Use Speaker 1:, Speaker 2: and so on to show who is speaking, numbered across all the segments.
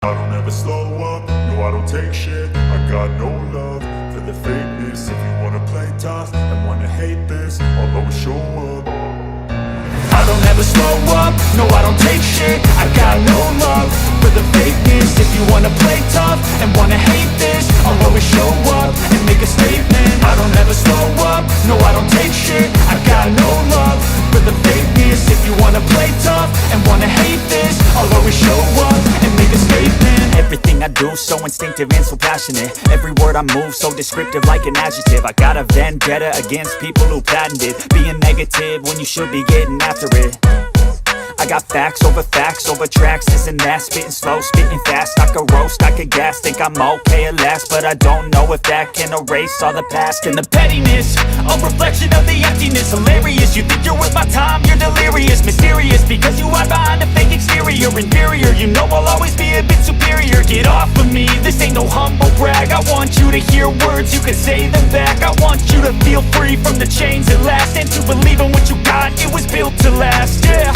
Speaker 1: I don't ever slow up, no I don't take shit. I got no love for the fakeness. If you wanna play tough and wanna hate this, I'll always show up. I don't ever slow up, no I don't take shit. I got no love for the fakeness. If you wanna play tough and wanna hate this, I'll always show up and make a statement. I don't ever slow up, no I don't take shit. I got no love for the fakeness. If you wanna play tough and wanna hate this, I'll always show up and make a statement.
Speaker 2: Everything I do so instinctive and so passionate. Every word I move so descriptive like an adjective. I got a vendetta against people who patented being negative when you should be getting after it. I got facts over tracks, this and that. Spitting slow, spitting fast. I could roast, I could gas. Think I'm okay at last, but I don't know if that can erase all the past. And the pettiness, a reflection of the emptiness. Hilarious, you think you're worth my time, you're delirious. Mysterious, because you hide behind a fake exterior. Inferior, you know I'll always be a bit superior. Get off of me, this ain't no humble brag. I want you to hear words, you can say them back. I want you to feel free from the chains at last, and to believe in what you got, it was built to last, yeah.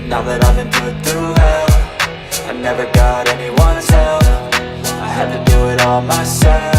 Speaker 3: Now that I've been put through hell, I never got anyone's help. I had to do it all myself.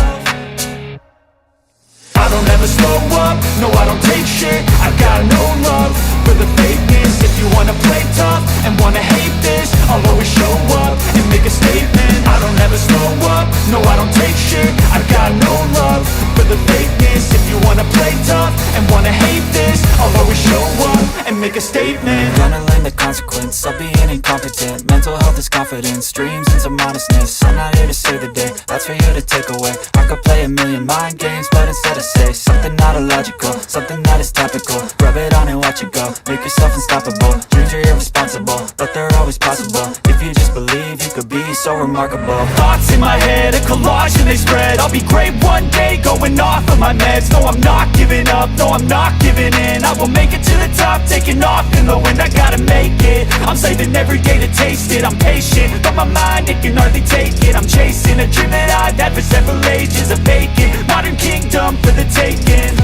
Speaker 1: I don't ever slow up, no I don't take shit. I got no love for the fakeness. If you wanna play tough and wanna hate this, I'll always show up and make a statement. I don't ever slow up, no I don't take shit. I got no love for the fakeness. If you wanna play tough and wanna hate this, I'll always show up and make a statement.
Speaker 3: Gonna learn the consequence of being incompetent. Mental health is confidence, dreams into modestness. I'm not here to save the day, that's for you to take away. I could play a million mind games, but instead I say something not illogical, something that is topical. Rub it on and watch it go, make yourself unstoppable. Dreams are irresponsible, but they're always possible. If you just believe, you could be so remarkable.
Speaker 2: Thoughts in my head, a collage and they spread. I'll be great one day, going off of my meds. No, I'm not giving up, no, I'm not giving in. I will make it to the top, taking off in the wind. I gotta make it, I'm saving every day to taste it. I'm patient, but my mind, it can hardly take it. I'm chasing a dream that I've had for several ages. A vacant, modern kingdom for the taking.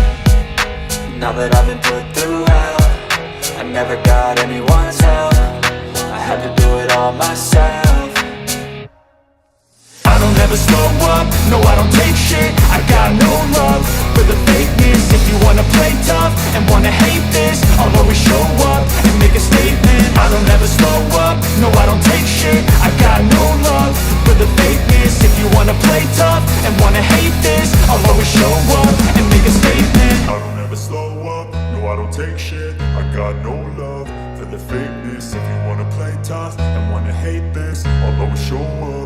Speaker 3: Now that I've been put through hell, I never got anyone's help. I had to do it all myself.
Speaker 1: I don't ever slow up, no I don't take shit. I got no love for the fakeness. If you wanna play tough and wanna hate this, I'll always show up and make a statement. I don't ever slow up, no I don't take shit. I got no love for the fakeness. If you wanna play tough and wanna hate this, I'll always show up and make a statement. I don't ever slow up, no I don't take shit. I got no love for the fakeness. If you wanna play tough and wanna hate this, I'll always show up.